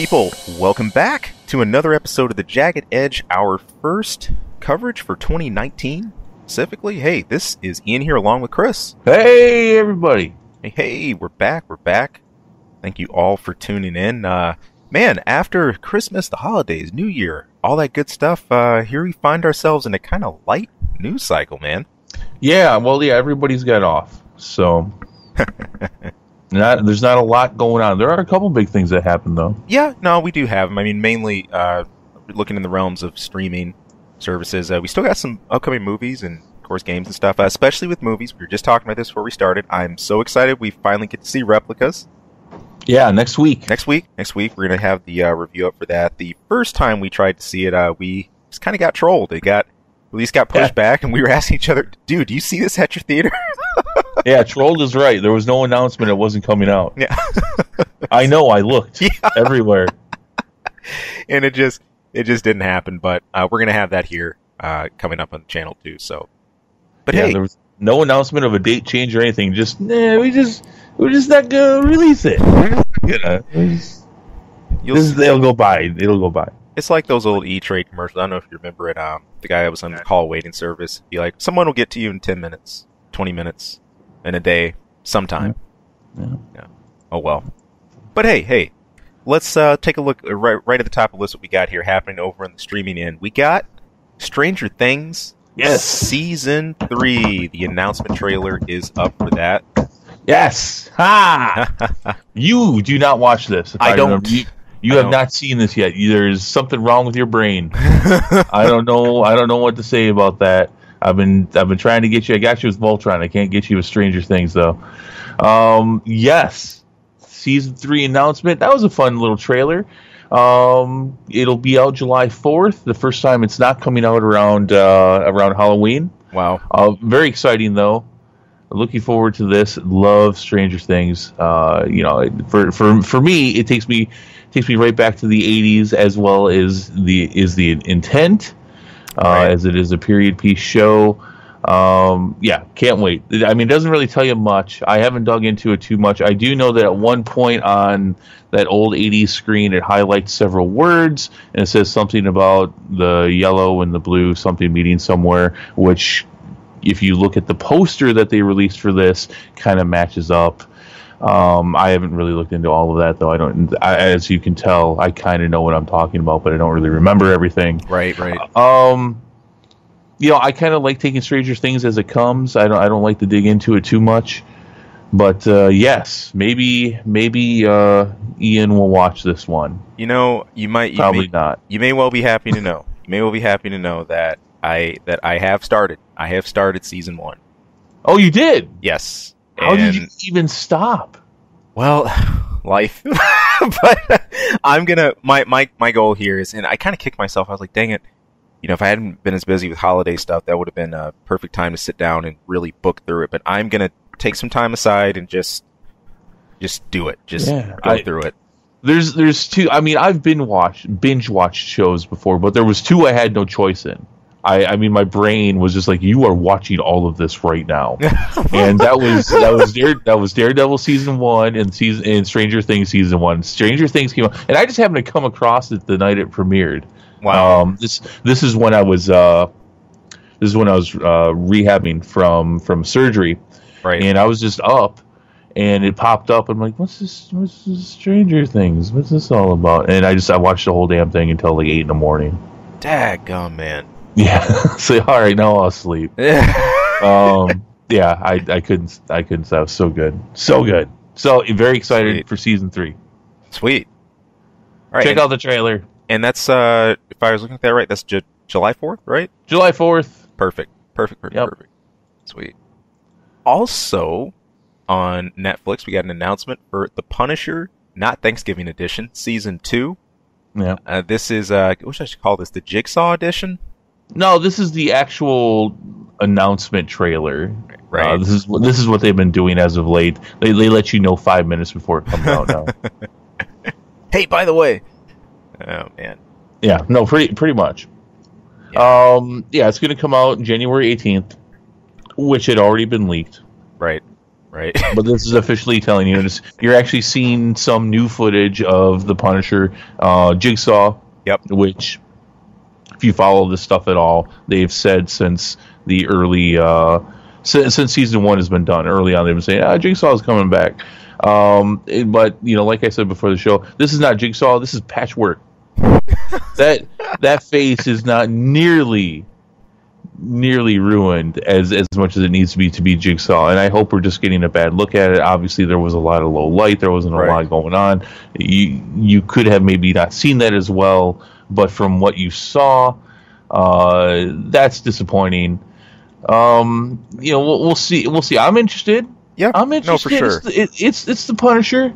people, welcome back to another episode of the Jagged Edge, our first coverage for 2019. Specifically, hey, this is Ian here along with Chris. Hey, everybody. Hey, we're back. Thank you all for tuning in. Man, after Christmas, the holidays, New Year, all that good stuff, here we find ourselves in a kind of light news cycle, man. Yeah, well, everybody's got off, so there's not a lot going on. There are a couple big things that happen, though. Yeah, no, we do have them. I mean, mainly looking in the realms of streaming services. We still got some upcoming movies and, of course, games and stuff, especially with movies. We were just talking about this before we started. I'm so excited we finally get to see Replicas. Yeah, next week. Next week, we're going to have the review up for that. The first time we tried to see it, we just kind of got trolled. It got pushed back, and we were asking each other, dude, do you see this at your theater? Yeah, trolled is right. There was no announcement it wasn't coming out. Yeah. I know, I looked everywhere. And it just didn't happen, but we're going to have that here coming up on the channel too. So, but yeah, hey, there was no announcement of a date change or anything. Just we're just not gonna release it. It'll go by. It'll go by. It's like those old E-Trade commercials. I don't know if you remember it. The guy that was on the call waiting service. Be like, someone will get to you in 10 minutes, 20 minutes, in a day, sometime. Yeah. Oh well. But hey. Let's take a look right at the top of the list what we got here happening over in the streaming end. We got Stranger Things. Yes. Season 3. The announcement trailer is up for that. Yes. Ha! You do not watch this. I don't. You have not seen this yet. There's something wrong with your brain. I don't know what to say about that. I've been trying to get you. I got you with Voltron. I can't get you with Stranger Things though. Yes. Season 3 announcement. That was a fun little trailer. It'll be out July 4th. The first time it's not coming out around Halloween. Wow. Very exciting though. Looking forward to this. Love Stranger Things. For me, it takes me right back to the 80s as well as the intent. Right. As it is a period piece show. Can't wait. I mean, it doesn't really tell you much. I haven't dug into it too much. I do know that at one point on that old 80s screen, it highlights several words, and it says something about the yellow and the blue, something meeting somewhere, which, if you look at the poster that they released for this, kind of matches up. I haven't really looked into all of that, though. As you can tell, I kind of know what I'm talking about, but I don't really remember everything. Right. I kind of like taking Stranger Things as it comes. I don't like to dig into it too much, but yes, maybe Ian will watch this one. You know, probably not. You may well be happy to know. That I have started. I have started season 1. Oh, you did? Yes. How did you even stop? Well, life. But I'm gonna. My goal here is, and I kind of kicked myself. I was like, dang it. You know, if I hadn't been as busy with holiday stuff, that would have been a perfect time to sit down and really book through it. But I'm going to take some time aside and just do it. Go through it. There's two. I mean, I've binge watched shows before, but there was two I had no choice in. I mean, my brain was just like, you are watching all of this right now. And that was Daredevil season 1 and Stranger Things season 1. Stranger Things came out, and I just happened to come across it the night it premiered. Wow. This is when I was rehabbing from surgery, right? And I was just up, and it popped up. I'm like, what's this Stranger Things? What's this all about? And I watched the whole damn thing until like 8 a.m. Daggum, man. Yeah. So all right, now I'll sleep. I couldn't stop. So good. So very excited for season 3. Sweet. All right, check out the trailer. And that's, if I was looking at that right, that's July 4th, right? July 4th. Perfect. Perfect. Sweet. Also, on Netflix, we got an announcement for The Punisher, not Thanksgiving edition, season 2. Yeah. This is, what should I call this? The Jigsaw edition? No, this is the actual announcement trailer. Right. This is what they've been doing as of late. They let you know 5 minutes before it comes out now. Hey, by the way. Oh man. Yeah, no, pretty much. Yeah. It's going to come out January 18th, which had already been leaked. Right. Right. But this is officially telling you this. You're actually seeing some new footage of the Punisher, Jigsaw. Yep. Which, if you follow this stuff at all, they've said since the early, since season 1 has been done, early on they've been saying, Jigsaw is coming back. But like I said before the show, this is not Jigsaw. This is Patchwork. that face is not nearly ruined as much as it needs to be Jigsaw, and I hope we're just getting a bad look at it. Obviously, there was a lot of low light. There wasn't a lot going on. You could have maybe not seen that as well, but from what you saw, that's disappointing. We'll see. We'll see. I'm interested. Yeah, I'm interested. No, for sure. It's the Punisher.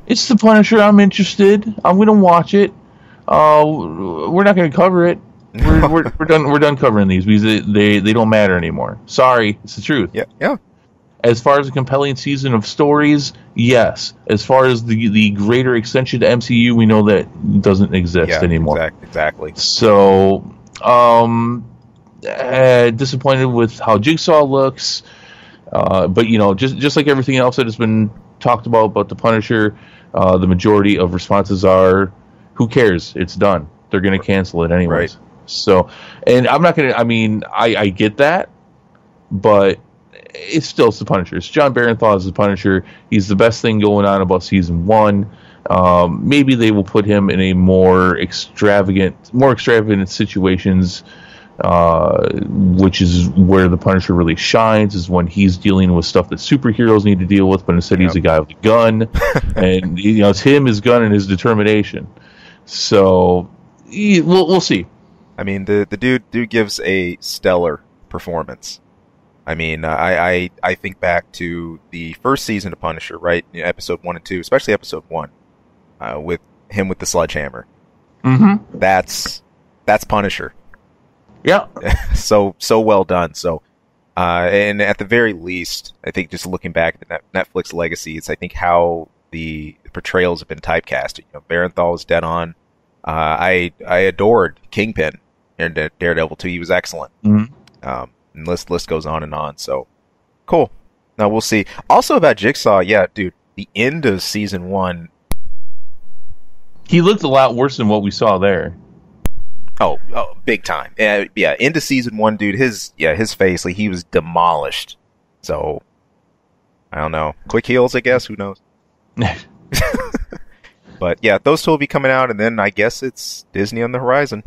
It's the Punisher. I'm interested. I'm gonna watch it. We're not gonna cover it. We're done. We're done covering these because they don't matter anymore. Sorry, it's the truth. Yeah. As far as a compelling season of stories, yes. As far as the greater extension to MCU, we know that doesn't exist anymore. Exactly. So, disappointed with how Jigsaw looks. But just like everything else that has been talked about the Punisher, the majority of responses are, "Who cares? It's done. They're going to cancel it anyways." Right. So, and I'm not going to. I mean, I get that, but it's the Punisher. It's John Barenthal as the Punisher. He's the best thing going on about season 1. Maybe they will put him in a more extravagant situations, which is where the Punisher really shines, is when he's dealing with stuff that superheroes need to deal with, but instead he's a guy with a gun, and it's him, his gun, and his determination. So we'll see. I mean, the dude gives a stellar performance. I mean, I think back to the first season of Punisher, right? Episode 1 and 2, especially episode 1, with him with the sledgehammer. Mm-hmm. That's Punisher. Yeah. So well done. So, and at the very least, I think just looking back at the Netflix legacy, it's I think how the portrayals have been typecasted. Barenthal was dead on. I adored Kingpin in Daredevil 2. He was excellent. Mm-hmm. And list goes on and on. So cool. Now we'll see. Also about Jigsaw, yeah, dude. The end of season 1. He looked a lot worse than what we saw there. Oh, big time. Yeah. Into season 1, dude. His face, like he was demolished. So I don't know. Quick heals, I guess. Who knows? But yeah, those two will be coming out, and then I guess it's Disney on the horizon.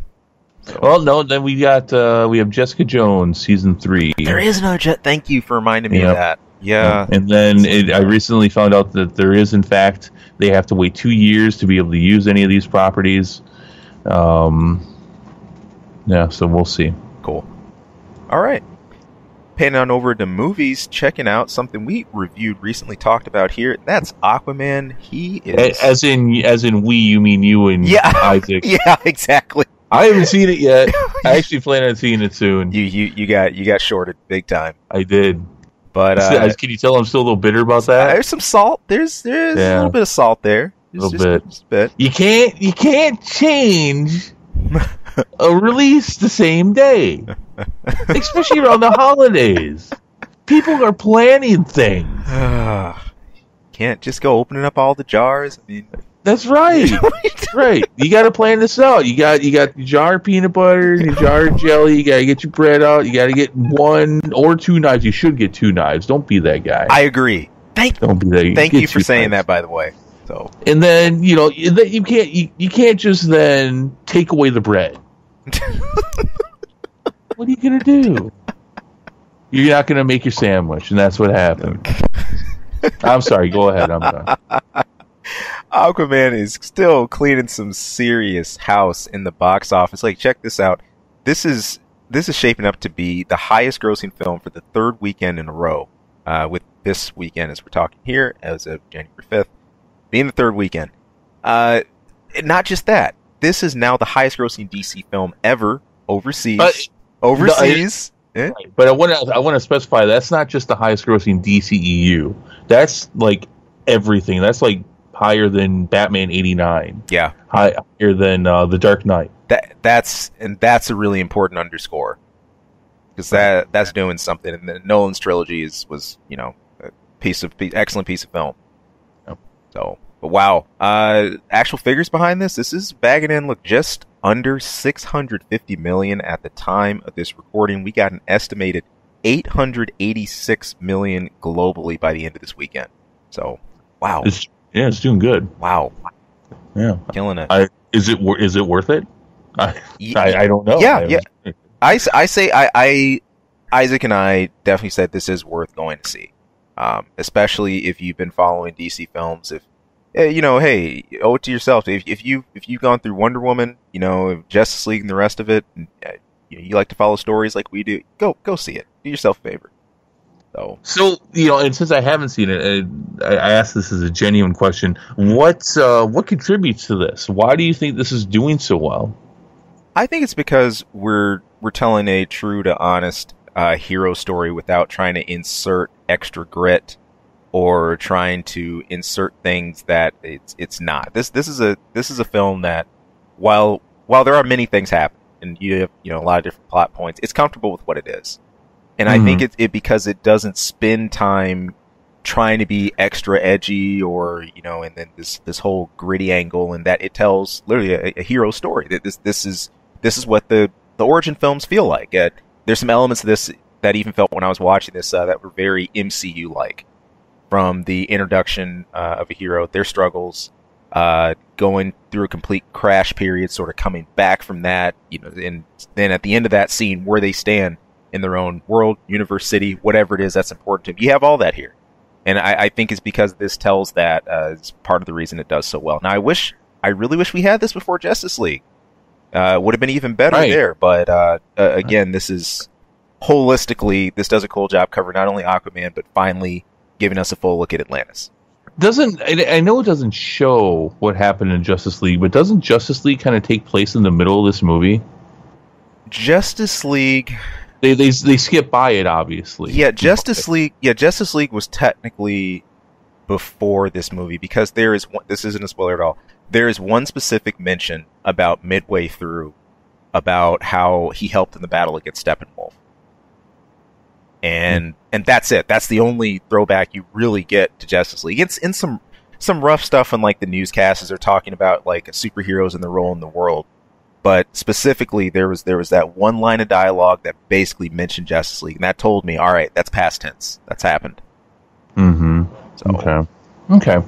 So. Well, no, then we have Jessica Jones season 3. There is no Thank you for reminding me of that. Yeah. And then I recently found out that there is, in fact, they have to wait 2 years to be able to use any of these properties. Yeah, so we'll see. Cool. All right. Panning on over to movies, checking out something we reviewed recently, talked about here. That's Aquaman. He is as in we, you mean you and Isaac. Yeah, exactly. I haven't seen it yet. I actually plan on seeing it soon. You got shorted big time. I did. But can you tell I'm still a little bitter about that? There's some salt. There's a little bit of salt there. A little bit. You can't change a release the same day, especially around the holidays. People are planning things. Can't just go opening up all the jars. I mean, that's right. Right. You got to plan this out. You got your jar of peanut butter, your jar of jelly. You got to get your bread out. You got to get 1 or 2 knives. You should get 2 knives. Don't be that guy. I agree. Don't be that. Thank you for saying that, by the way. So, and then you can't just then take away the bread. What are you gonna do? You're not gonna make your sandwich, and that's what happened. I'm sorry. Go ahead. I'm done. Aquaman is still cleaning some serious house in the box office. Like, check this out. This is shaping up to be the highest grossing film for the 3rd weekend in a row. With this weekend, as we're talking here, as of January 5th, being the 3rd weekend. Not just that. This is now the highest grossing DC film ever overseas. Overseas. Right. But I want to specify that's not just the highest grossing DCEU. That's like everything. That's like higher than Batman 89. Yeah. Higher than The Dark Knight. That's a really important underscore. because that's doing something. And then Nolan's trilogy was a excellent piece of film. Yep. So, but wow, actual figures behind this is bagging in. Look, just under 650 million at the time of this recording. We got an estimated 886 million globally by the end of this weekend. So, wow. It's doing good. Wow. Yeah, killing it. Is it worth it? I don't know. Yeah. I say Isaac and I definitely said this is worth going to see, especially if you've been following DC films. If hey, owe it to yourself. If you've gone through Wonder Woman, Justice League and the rest of it, and, you like to follow stories like we do, go see it. Do yourself a favor. So and since I haven't seen it, I asked this as a genuine question. What contributes to this? Why do you think this is doing so well? I think it's because we're telling a true to honest hero story without trying to insert extra grit or trying to insert things that it's not. This is a film that while there are many things happening and you have a lot of different plot points, it's comfortable with what it is. And I think it because it doesn't spend time trying to be extra edgy or, and then this whole gritty angle, and that it tells literally a hero story. That this is what the origin films feel like. There's some elements of this that even felt when I was watching this that were very MCU-like. From the introduction of a hero, their struggles, going through a complete crash period, sort of coming back from that, and then at the end of that scene, where they stand in their own world, universe, city, whatever it is that's important to them. You have all that here. And I think it's because this tells that is part of the reason it does so well. Now, I really wish we had this before Justice League. Would have been even better there. But again, this is holistically, this does a cool job covering not only Aquaman, but finally giving us a full look at Atlantis. I know it doesn't show what happened in Justice League, but doesn't Justice League kind of take place in the middle of this movie? Justice League... They skip by it, obviously. Yeah, Justice League was technically before this movie, because there is one, this isn't a spoiler at all. There is one specific mention about midway through about how he helped in the battle against Steppenwolf. And that's it. That's the only throwback you really get to Justice League. It's in some rough stuff on like the newscasts are talking about like superheroes and their role in the world. But specifically, there was that one line of dialogue that basically mentioned Justice League, and that told me, all right, that's past tense. That's happened. Mm-hmm. So, Okay.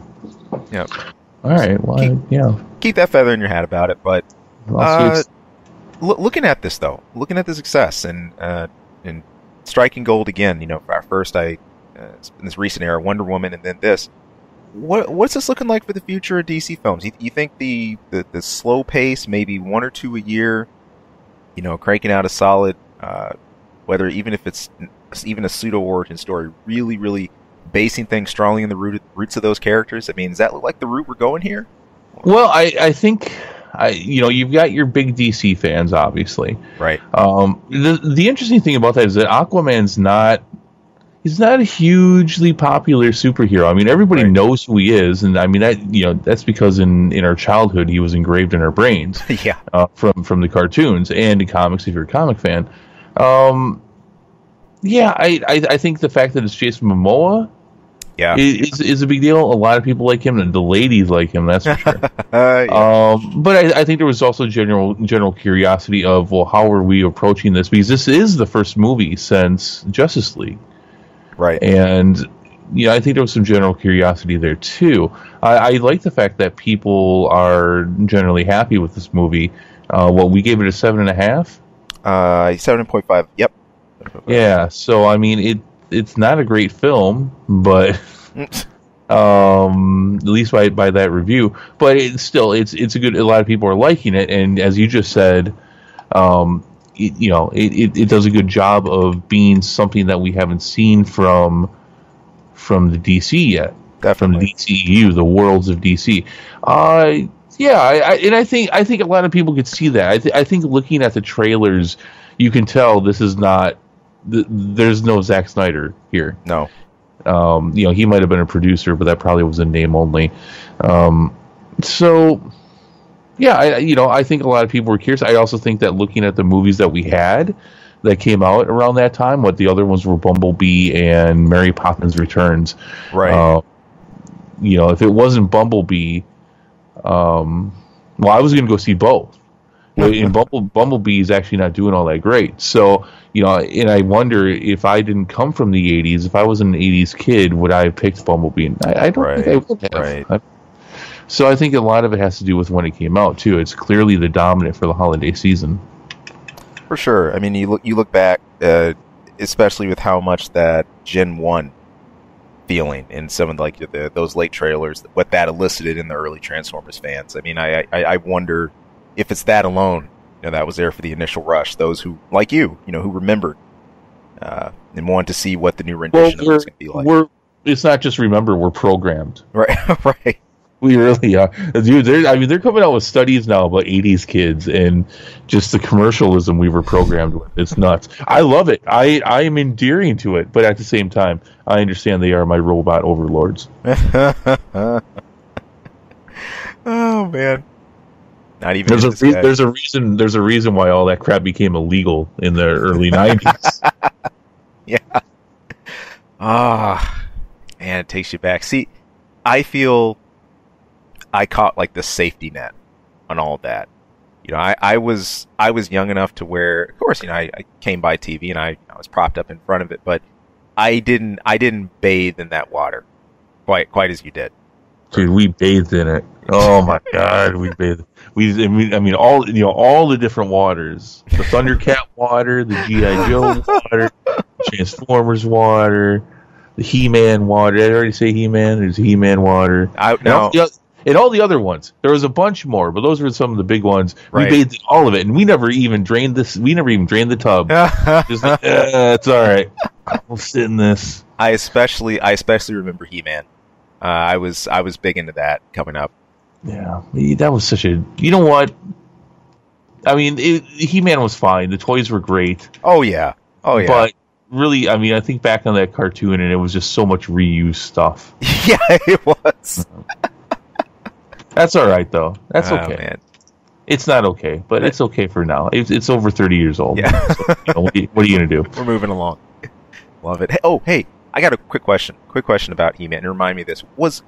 Yeah. All right. Keep that feather in your hat about it. But looking at this though, looking at the success and striking gold again. For first, in this recent era, Wonder Woman, and then this. What's this looking like for the future of DC films? You think the slow pace, maybe one or two a year, cranking out a solid, whether even if it's even a pseudo origin story, really, really basing things strongly in the roots of those characters? I mean, does that look like the route we're going here? Well, I think you've got your big DC fans, obviously, right? The interesting thing about that is that Aquaman's not. He's not a hugely popular superhero. I mean, everybody knows who he is, and I mean that's because in our childhood he was engraved in our brains. Yeah. From the cartoons and the comics, if you're a comic fan. I think the fact that it's Jason Momoa, is a big deal. A lot of people like him, and the ladies like him. That's for sure. But I think there was also general curiosity of, well, how are we approaching this? Because this is the first movie since Justice League. Right. And I think there was some general curiosity there too. I like the fact that people are generally happy with this movie. We gave it a 7.5. 7.5. Yep. Yeah. So I mean, it's not a great film, but at least by that review. But it's a good. A lot of people are liking it, and as you just said, it does a good job of being something that we haven't seen from the DC yet. Definitely. From the DCEU, the worlds of DC. I think a lot of people could see that. I think looking at the trailers, you can tell this is not. There's no Zack Snyder here. No. He might have been a producer, but that probably was a name only. I think a lot of people were curious. I also think that looking at the movies that we had, that came out around that time. What the other ones were Bumblebee and Mary Poppins Returns. Right. If it wasn't Bumblebee, well, I was going to go see both. And Bumblebee is actually not doing all that great. So, and I wonder if I didn't come from the 80s, if I was an 80s kid, would I have picked Bumblebee? And I don't think I would have. Right. So I think a lot of it has to do with when it came out, too. It's clearly the dominant for the holiday season. For sure. I mean, you look back, especially with how much that Gen 1 feeling in some of those late trailers, what that elicited in the early Transformers fans. I mean, I wonder if it's that alone, that was there for the initial rush. Those who, like you, who remembered and wanted to see what the new rendition was going to be like. It's not just remember, we're programmed. Right, right. We really are. Dude, they're coming out with studies now about 80s kids and just the commercialism we were programmed with. It's nuts. I love it. I am endearing to it, but at the same time, I understand they are my robot overlords. Oh, man. Not even there's a reason why all that crap became illegal in the early 90s. Yeah. Man, it takes you back. See, I feel I caught the safety net on all of that. I was young enough to where, of course, I came by TV and I was propped up in front of it, but I didn't bathe in that water quite as you did. Dude, we bathed in it. Oh my God, we bathed. All the different waters: the Thundercat water, the GI Joe water, Transformers water, the He-Man water. Did I already say He-Man? There's He-Man water. And all the other ones. There was a bunch more, but those were some of the big ones. Right. We bathed in all of it, and we never even drained this. We never even drained the tub. Just it's all right. We'll sit in this. I especially remember He-Man. I was big into that coming up. Yeah, that was such a. You know what? I mean, He-Man was fine. The toys were great. Oh yeah. But really, I think back on that cartoon, and it was just so much reused stuff. Yeah, it was. That's all right, though. That's okay. Man. It's not okay, but it's okay for now. It's over 30 years old. Yeah. So, what are you going to do? We're moving along. Love it. Hey, I got a quick question. Quick question about He-Man. Remind me of this. Was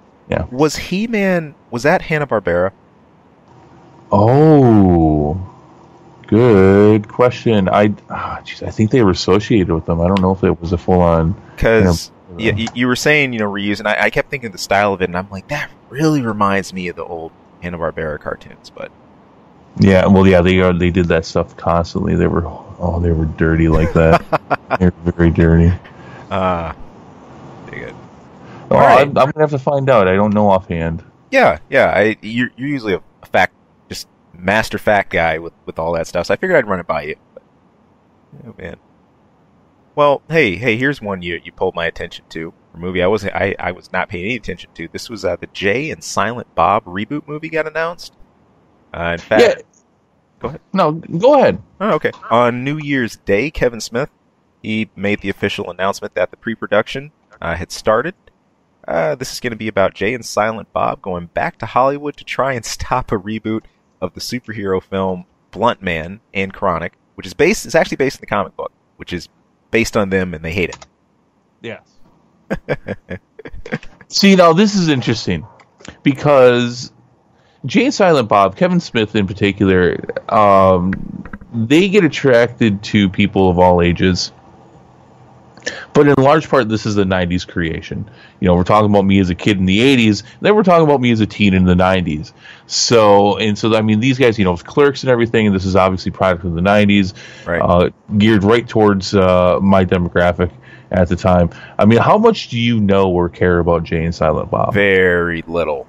He-Man, was that Hanna-Barbera? Oh, good question. I think they were associated with them. I don't know if it was a full-on. Because you were saying, reuse, and I kept thinking of the style of it, and I'm like, that really reminds me of the old Hanna-Barbera cartoons, but. Yeah, well, yeah, they did that stuff constantly. They were dirty like that. They were very dirty. Very good. Oh, right. I'm gonna have to find out. I don't know offhand. Yeah. You're usually a master fact guy with all that stuff. So I figured I'd run it by you. But, oh man. Well, hey, here's one you pulled my attention to. A movie I was not paying any attention to. This was the Jay and Silent Bob reboot movie got announced. In fact, yeah. Go ahead. No, go ahead. Oh, okay. On New Year's Day, Kevin Smith, he made the official announcement that the pre-production had started. This is going to be about Jay and Silent Bob going back to Hollywood to try and stop a reboot of the superhero film Blunt Man and Chronic, which is actually based in the comic book, which is based on them, and they hate it. Yes. See, now this is interesting because Jay and Silent Bob, Kevin Smith in particular, they get attracted to people of all ages. But in large part, this is the 90s creation. We're talking about me as a kid in the 80s, then we're talking about me as a teen in the 90s. So, these guys, with Clerks and everything, and this is obviously product of the 90s, right. Geared right towards my demographic at the time. How much do you know or care about Jay and Silent Bob? Very little.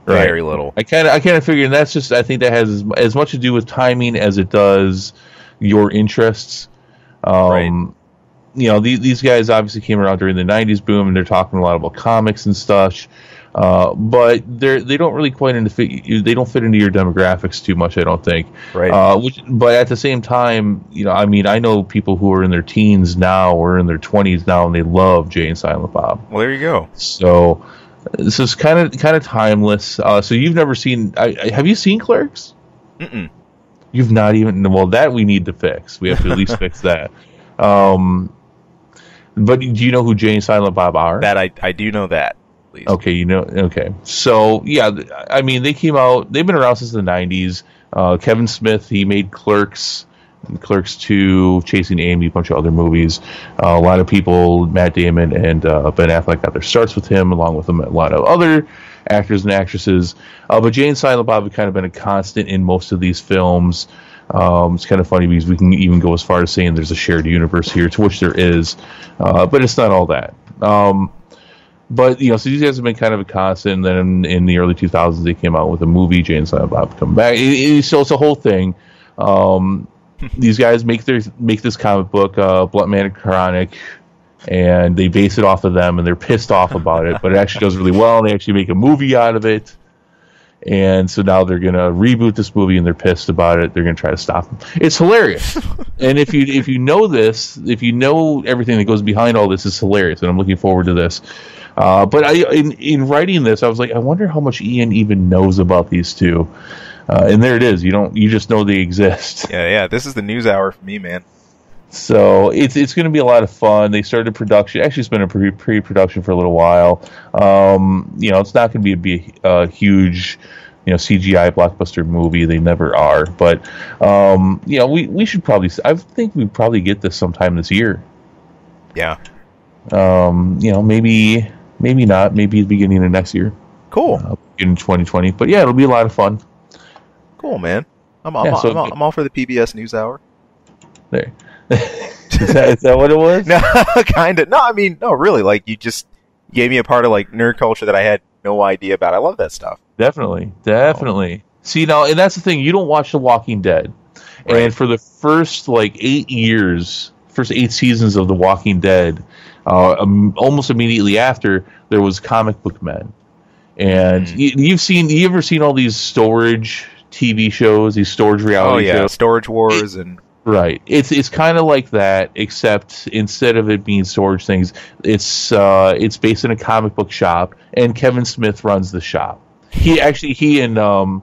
Right. Very little. I kind of figure, and that's just, I think that has as much to do with timing as it does your interests. Right. These guys obviously came around during the 90s boom, and they're talking a lot about comics and stuff. But they don't really quite they don't fit into your demographics too much, I don't think. Right. But at the same time, I know people who are in their teens now or in their 20s now, and they love Jay and Silent Bob. Well, there you go. So this is kind of timeless. So you've never seen? Have you seen Clerks? Mm-mm. You've not even... Well, that we need to fix. We have to at least fix that. But do you know who Jay and Silent Bob are? That I do know that. Please. Okay, you know. Okay, so yeah, I mean, they came out. They've been around since the '90s. Kevin Smith, he made Clerks, Clerks 2, Chasing Amy, a bunch of other movies. A lot of people, Matt Damon and Ben Affleck, got their starts with him, along with a lot of other actors and actresses. But Jay and Silent Bob have kind of been a constant in most of these films. It's kind of funny because we can even go as far as saying there's a shared universe here, to which there is, but it's not all that. But, you know, so these guys have been kind of a constant. And then in the early 2000s, they came out with a movie, Jay and Silent Bob Come Back. So it's a whole thing. These guys make this comic book, Blunt Man and Chronic, and they base it off of them, and they're pissed off about it. But it actually does really well. They actually make a movie out of it. And so now they're going to reboot this movie, and they're pissed about it. They're going to try to stop them. It's hilarious. And if you know this, if you know everything that goes behind all this, it's hilarious. And I'm looking forward to this. But in writing this, I was like, I wonder how much Ian even knows about these two. And there it is. You just know they exist. Yeah. This is the news hour for me, man. So it's going to be a lot of fun. They started production. Actually, it's been a pre-production for a little while. You know, it's not going to be a huge, you know, CGI blockbuster movie. They never are. But you know, we should probably. I think we probably get this sometime this year. Yeah. You know, maybe not. Maybe the beginning of next year. Cool. In 2020. But yeah, it'll be a lot of fun. Cool, man. I'm all for the PBS News Hour. There. Is that what it was? No, kind of. No, I mean, no, really. Like, you just gave me a part of, like, nerd culture that I had no idea about. I love that stuff. Definitely. Oh. See, now, and that's the thing. You don't watch The Walking Dead. Right. And for the first, like, 8 seasons of The Walking Dead, almost immediately after, there was Comic Book Men. And you ever seen all these storage TV shows, these storage reality shows? Storage Wars and... Right. It's kind of like that, except instead of it being storage things, it's based in a comic book shop, and Kevin Smith runs the shop. He and the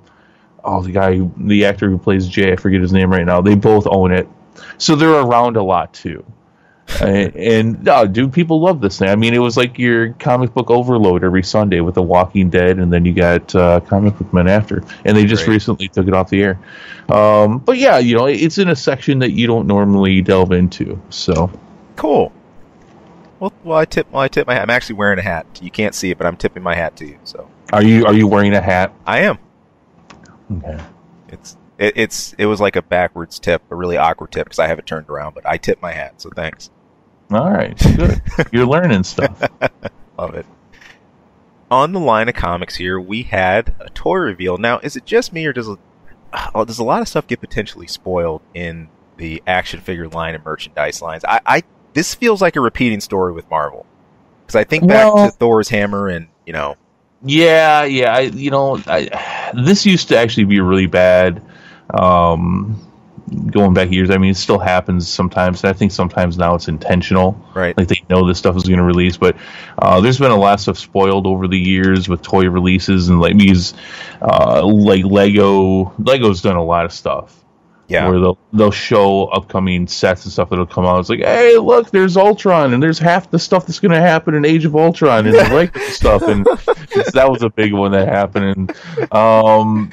actor who plays Jay, I forget his name right now, they both own it. So they're around a lot too. Dude, people love this thing. I mean, it was like your comic book overload every Sunday with The Walking Dead, and then you got Comic Book Men after, and they just recently took it off the air. But yeah, you know, it's in a section that you don't normally delve into. So cool. Well, I tip my hat. I'm actually wearing a hat. You can't see it, but I'm tipping my hat to you. So are you wearing a hat? I am. Okay. It was like a backwards tip, a really awkward tip because I have it turned around, but I tip my hat, so thanks. All right, good. You're learning stuff. Love it. On the line of comics here, we had a toy reveal. Now, is it just me, or does a lot of stuff get potentially spoiled in the action figure line and merchandise lines? This feels like a repeating story with Marvel, because I think back to Thor's hammer, and you know. Yeah. This used to actually be really bad. Going back years, I mean, it still happens sometimes. I think sometimes now it's intentional. Right. Like they know this stuff is going to release, but there's been a lot of stuff spoiled over the years with toy releases, and like these, like Lego's done a lot of stuff. Yeah. Where they'll show upcoming sets and stuff that'll come out. It's like, hey, look, there's Ultron, and there's half the stuff that's going to happen in Age of Ultron, and like stuff, and that was a big one that happened. And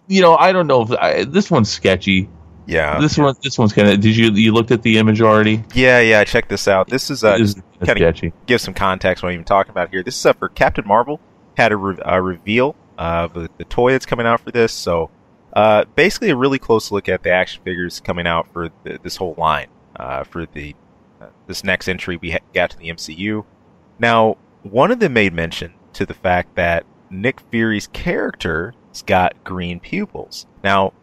you know, I don't know if this one's sketchy. Yeah. This one's kind of. Did you looked at the image already? Yeah. Check this out. This is kind of give some context what I'm even talking about here. This is for Captain Marvel. Had a reveal of the toy that's coming out for this. So basically a really close look at the action figures coming out for this whole line for this next entry we got to the MCU. Now, one of them made mention to the fact that Nick Fury's character's got green pupils. Now,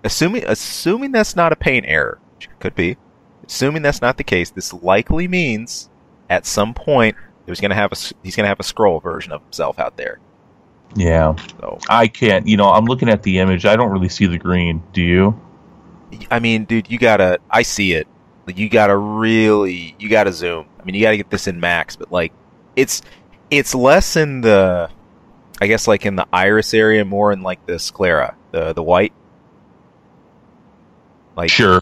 assuming that's not a paint error, which it could be, assuming that's not the case, this likely means at some point he's gonna have a Skrull version of himself out there. Yeah. So I can't. You know, I'm looking at the image. I don't really see the green. Do you? I mean, dude, I see it. Like, you gotta zoom. I mean, you gotta get this in max, but like, it's less in the, I guess, like in the iris area, more in like the sclera, the white. Like, sure.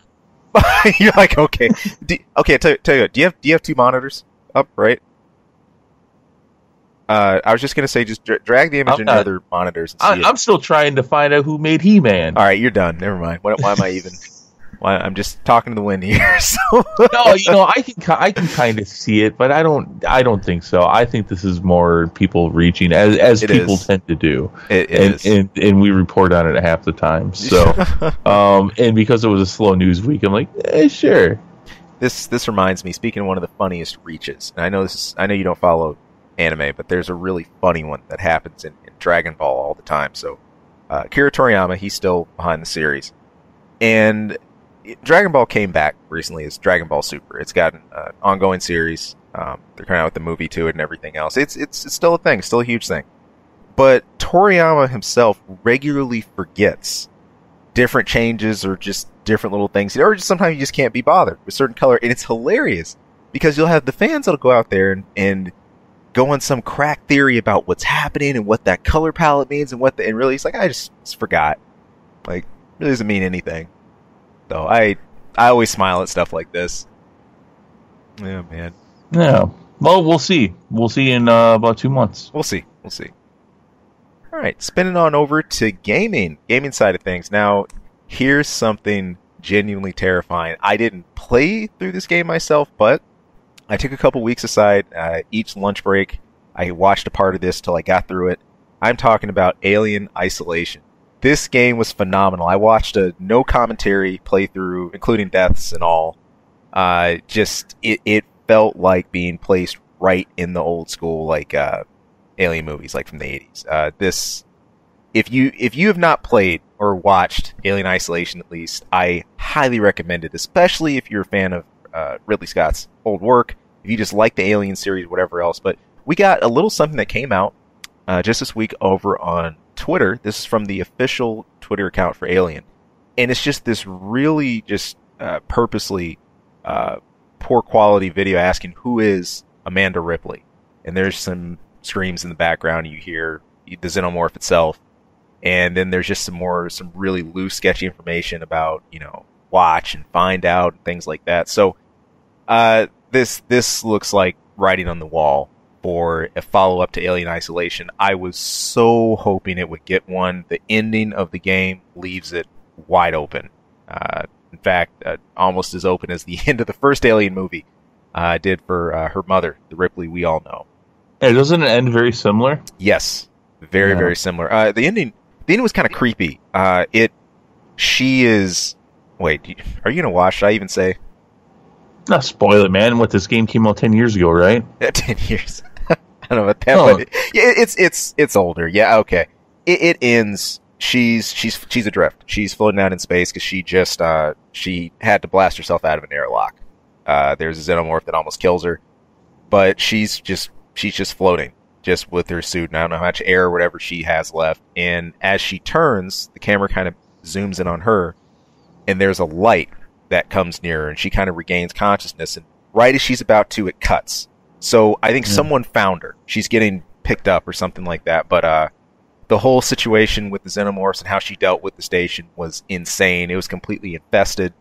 you're like, okay, okay. Tell you what, do you have two monitors up, right? I was just gonna say, just drag the image into other monitors. And see I'm still trying to find out who made He-Man. All right, you're done. Never mind. Why am I even? I'm just talking to the wind here. So. No, I can kind of see it, but I don't think so. I think this is more people reaching, as people tend to do. And we report on it half the time. So, and because it was a slow news week, I'm like, sure. This reminds me. Speaking of one of the funniest reaches, and I know you don't follow anime, but there's a really funny one that happens in Dragon Ball all the time. So, Akira Toriyama, he's still behind the series, and Dragon Ball came back recently as Dragon Ball Super. It's got an ongoing series. They're coming out with the movie to it and everything else. It's still a thing, still a huge thing. But Toriyama himself regularly forgets different changes or just different little things, or just sometimes you just can't be bothered with certain color, and it's hilarious because you'll have the fans that'll go out there and go on some crack theory about what's happening and what that color palette means and and really it's like, I just forgot. Like, it really doesn't mean anything. So I always smile at stuff like this. Yeah, man. Yeah. Well, we'll see. We'll see in about 2 months. We'll see. All right, spinning on over to gaming side of things. Now, here's something genuinely terrifying. I didn't play through this game myself, but I took a couple weeks aside. Each lunch break, I watched a part of this till I got through it. I'm talking about Alien Isolation. This game was phenomenal. I watched a no commentary playthrough, including deaths and all. It felt like being placed right in the old school, like, Alien movies, like from the 80s. If you have not played or watched Alien Isolation, at least, I highly recommend it, especially if you're a fan of Ridley Scott's old work, if you just like the Alien series, whatever else. But we got a little something that came out just this week over on Twitter. This is from the official Twitter account for Alien, and it's just this really just purposely poor quality video asking who is Amanda Ripley, and there's some screams in the background. You hear the xenomorph itself, and then there's just some really loose, sketchy information about, watch and find out and things like that. So this looks like writing on the wall for a follow-up to Alien Isolation. I was so hoping it would get one. The ending of the game leaves it wide open. In fact, almost as open as the end of the first Alien movie did for her mother, the Ripley we all know. Hey, doesn't it end very similar? Yes, very similar. The ending was kind of creepy. She is. Wait, are you gonna watch? Should I even say? Not spoil it, man. What, this game came out 10 years ago, right? 10 years. I don't know about that, but it's older. Yeah, okay. It ends. She's adrift. She's floating out in space because she had to blast herself out of an airlock. There's a xenomorph that almost kills her, but she's just floating, just with her suit, and I don't know how much air or whatever she has left. And as she turns, the camera kind of zooms in on her, and there's a light that comes near her, and she kind of regains consciousness, and right as she's about to, it cuts. So I think someone found her. She's getting picked up or something like that, but the whole situation with the xenomorphs and how she dealt with the station was insane. It was completely infested.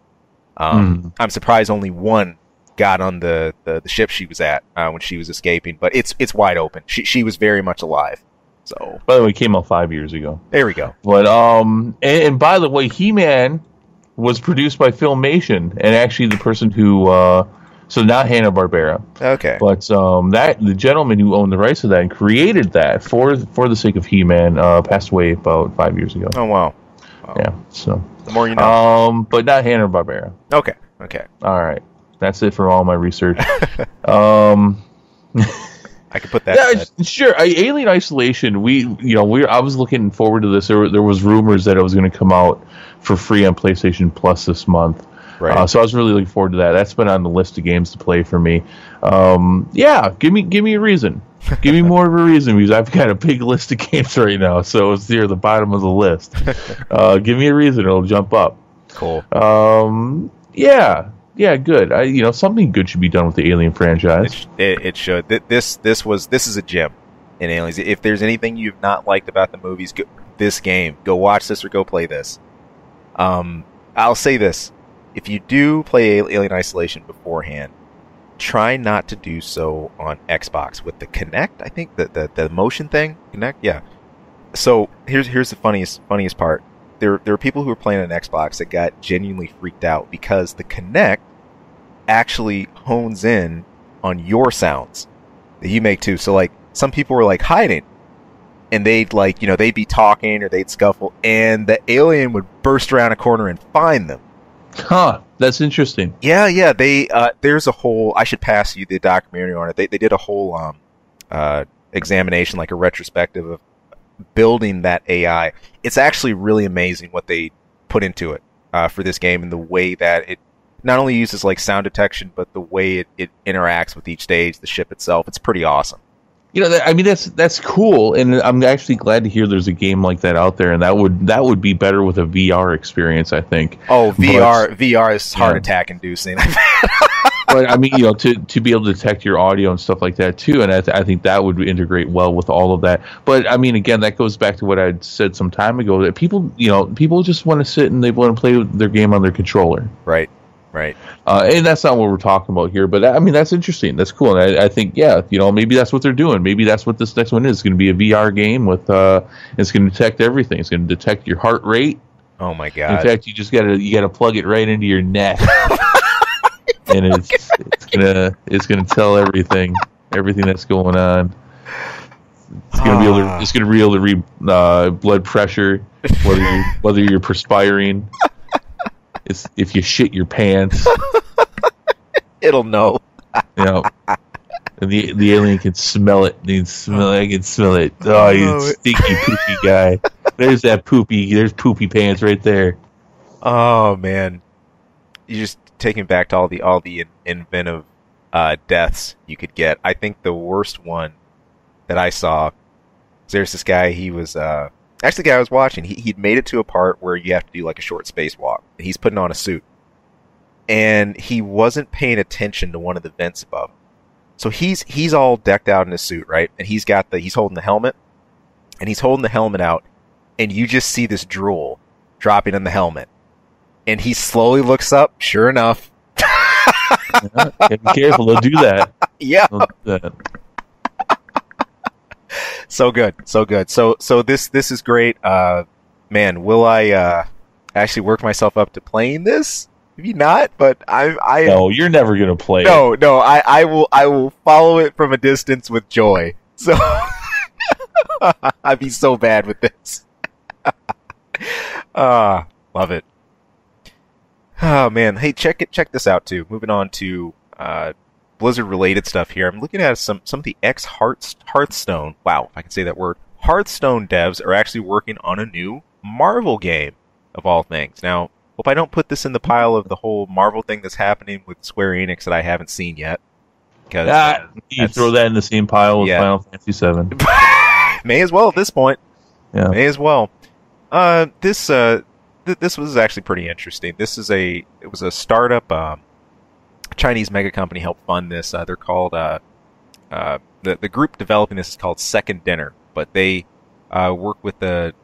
I'm surprised only one got on the ship she was at when she was escaping, but it's wide open. She was very much alive. So, by the way, it came out 5 years ago. There we go. But and by the way, He-Man was produced by Filmation, and actually the person who so not Hanna-Barbera. Okay. But that the gentleman who owned the rights to that and created that for the sake of He-Man passed away about 5 years ago. Oh wow. Yeah. So the more you know. But not Hanna-Barbera. Okay. All right. That's it for all my research. I could put that. Yeah, sure. Alien Isolation. I was looking forward to this. There was rumors that it was going to come out for free on PlayStation Plus this month. Right. So I was really looking forward to that. That's been on the list of games to play for me. Yeah, give me a reason. Give me more of a reason, because I've got a big list of games right now. So it's near the bottom of the list. Give me a reason, it'll jump up. Cool. Yeah, good. Something good should be done with the Alien franchise. It should. This is a gem in Aliens. If there's anything you've not liked about the movies, this game, go watch this or go play this. I'll say this: if you do play Alien Isolation beforehand, try not to do so on Xbox with the Kinect. I think the motion thing, Kinect, yeah. So here's the funniest part. There are people who are playing on Xbox that got genuinely freaked out because the Kinect actually hones in on your sounds that you make too. So like some people were like hiding, and they'd like they'd be talking or they'd scuffle, and the alien would burst around a corner and find them. Huh, that's interesting. Yeah. They there's a whole. I should pass you the documentary on it. They did a whole examination, like a retrospective of building that AI. It's actually really amazing what they put into it for this game, and the way that it not only uses like sound detection, but the way it interacts with each stage, the ship itself. It's pretty awesome. I mean, that's cool, and I'm actually glad to hear there's a game like that out there, and that would be better with a VR experience, I think. Oh, VR is heart attack inducing. But I mean, to be able to detect your audio and stuff like that too, and I think that would integrate well with all of that. But I mean, again, that goes back to what I said some time ago, that people just want to sit and they want to play their game on their controller. Right. And that's not what we're talking about here, but I mean, that's interesting. That's cool. And I think, maybe that's what they're doing. Maybe that's what this next one is. It's going to be a VR game with, it's going to detect everything. It's going to detect your heart rate. Oh my God. In fact, you gotta plug it right into your neck. And it's gonna tell everything that's going on. It's gonna be able to read blood pressure, whether you're perspiring. If you shit your pants, it'll know. And the alien can smell it. I can smell it. Oh, you stinky poopy guy. There's poopy pants right there. Oh man, you just taking back to all the inventive deaths you could get. I think the worst one that I saw, there's this guy. He was actually the guy I was watching. He'd made it to a part where you have to do like a short spacewalk. He's putting on a suit, and he wasn't paying attention to one of the vents above. So he's all decked out in his suit, right? And he's holding the helmet, and he's holding the helmet out, and you just see this drool dropping on the helmet, and he slowly looks up. Sure enough, be careful. They'll do that. Yeah. They'll do that. So good. So this is great. Man, will I actually work myself up to playing this? Maybe not, but I No, you're never gonna play it. No, I will follow it from a distance with joy. So I'd be so bad with this. Love it. Oh man, hey, check this out too. Moving on to Blizzard related stuff here. I'm looking at some of the Hearthstone. Wow, if I can say that word. Hearthstone devs are actually working on a new Marvel game, of all things. Now, hope I don't put this in the pile of the whole Marvel thing that's happening with Square Enix that I haven't seen yet. Because you throw that in the same pile with Final Fantasy VII. May as well at this point. Yeah. May as well. This was actually pretty interesting. It was a startup. Chinese mega company helped fund this. They're called the group developing this is called Second Dinner, but they work with the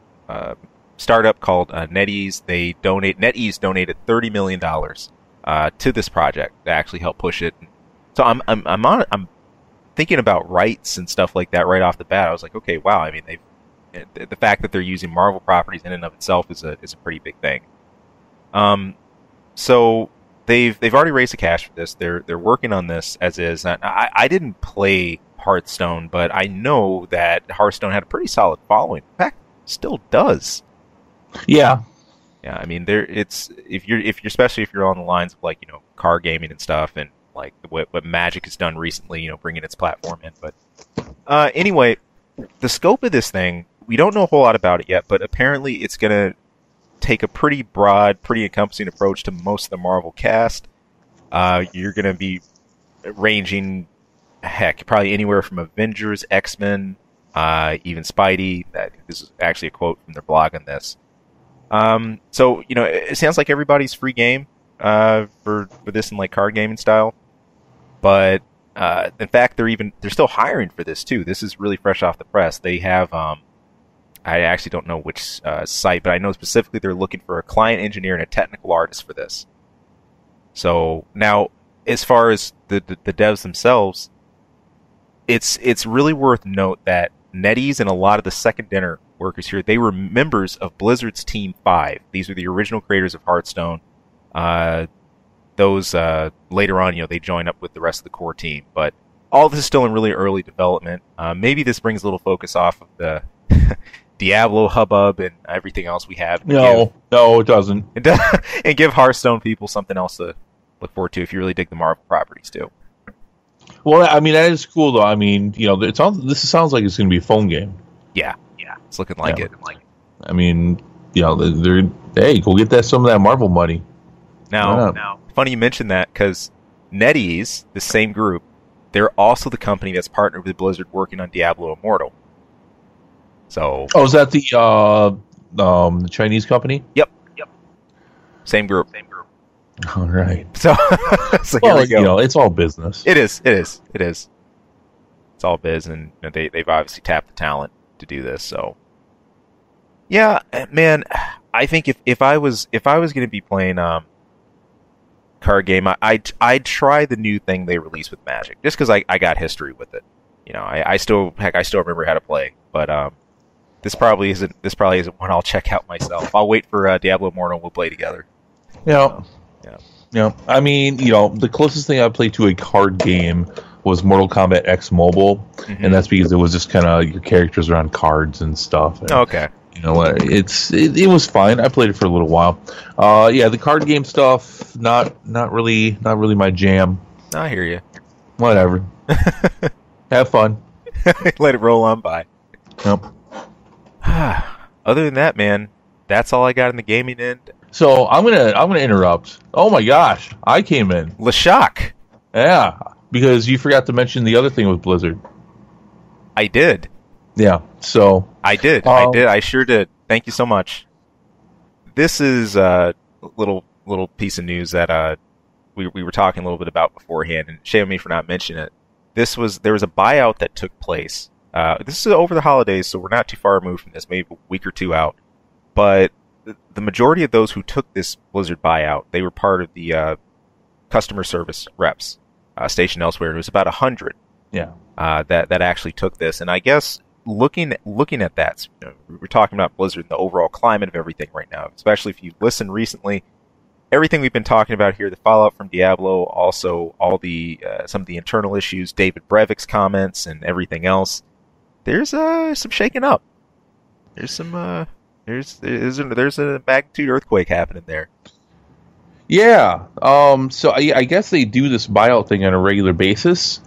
startup called NetEase. NetEase donated $30 million to this project to actually help push it. So I'm thinking about rights and stuff like that right off the bat. I was like, okay, wow. I mean, the fact that they're using Marvel properties in and of itself is a pretty big thing. So they've already raised the cash for this. They're working on this as is. I didn't play Hearthstone, but I know that Hearthstone had a pretty solid following. In fact, still does. Yeah. Yeah, I mean, if you're especially if you're on the lines of like card gaming and stuff, and like what Magic has done recently, bringing its platform in. But anyway, the scope of this thing, we don't know a whole lot about it yet, but apparently it's gonna take a pretty broad, pretty encompassing approach to most of the Marvel cast. You're gonna be ranging, probably anywhere from Avengers, X-Men, even Spidey. This is actually a quote from their blog on this. So it sounds like everybody's free game for this in like card gaming style, but in fact they're still hiring for this too. This is really fresh off the press. They have I actually don't know which site, but I know specifically they're looking for a client engineer and a technical artist for this. So now, as far as the devs themselves, it's really worth note that NetEase and a lot of the second dinner workers here, they were members of Blizzard's Team 5. These are the original creators of Hearthstone. Those later on, they join up with the rest of the core team. But all this is still in really early development. Maybe this brings a little focus off of the Diablo hubbub and everything else we have. No, it doesn't. And give Hearthstone people something else to look forward to if you really dig the Marvel properties too. Well, I mean, that is cool though. I mean, this sounds like it's going to be a phone game. Yeah, it's looking like it. I mean, hey, go get some of that Marvel money. Now, funny you mentioned that because NetEase, the same group, they're also the company that's partnered with Blizzard working on Diablo Immortal. So, is that the Chinese company? Yep. Same group. All right. So, here we go. It's all business. It is. It's all biz, and they've obviously tapped the talent to do this. So, yeah, man, I think if I was going to be playing card game, I'd try the new thing they released with Magic, just because I got history with it. I still remember how to play, but this probably isn't one I'll check out myself. I'll wait for Diablo Immortal. We'll play together. Yeah. I mean, the closest thing I played to a card game was Mortal Kombat X Mobile, and that's because it was just kind of your characters are on cards and stuff. And, okay. It was fine. I played it for a little while. The card game stuff not really my jam. I hear you. Whatever. Have fun. Let it roll on by. Yep. Other than that, man, that's all I got in the gaming end. So I'm gonna interrupt. Oh my gosh, I came in. LeShock. Yeah, because you forgot to mention the other thing with Blizzard. I did. Yeah. So I did. I sure did. Thank you so much. This is a little piece of news that we were talking a little bit about beforehand, and shame on me for not mentioning it. There was a buyout that took place. This is over the holidays, so we're not too far removed from this, maybe a week or two out. But the majority of those who took this Blizzard buyout, they were part of the customer service reps stationed elsewhere. It was about 100 that actually took this. And I guess looking at that, we're talking about Blizzard and the overall climate of everything right now, especially if you've listened recently. Everything we've been talking about here, the fallout from Diablo, also all the some of the internal issues, David Brevik's comments, and everything else. There's some shaking up. There's some there's a magnitude earthquake happening there. Yeah. So I guess they do this buyout thing on a regular basis,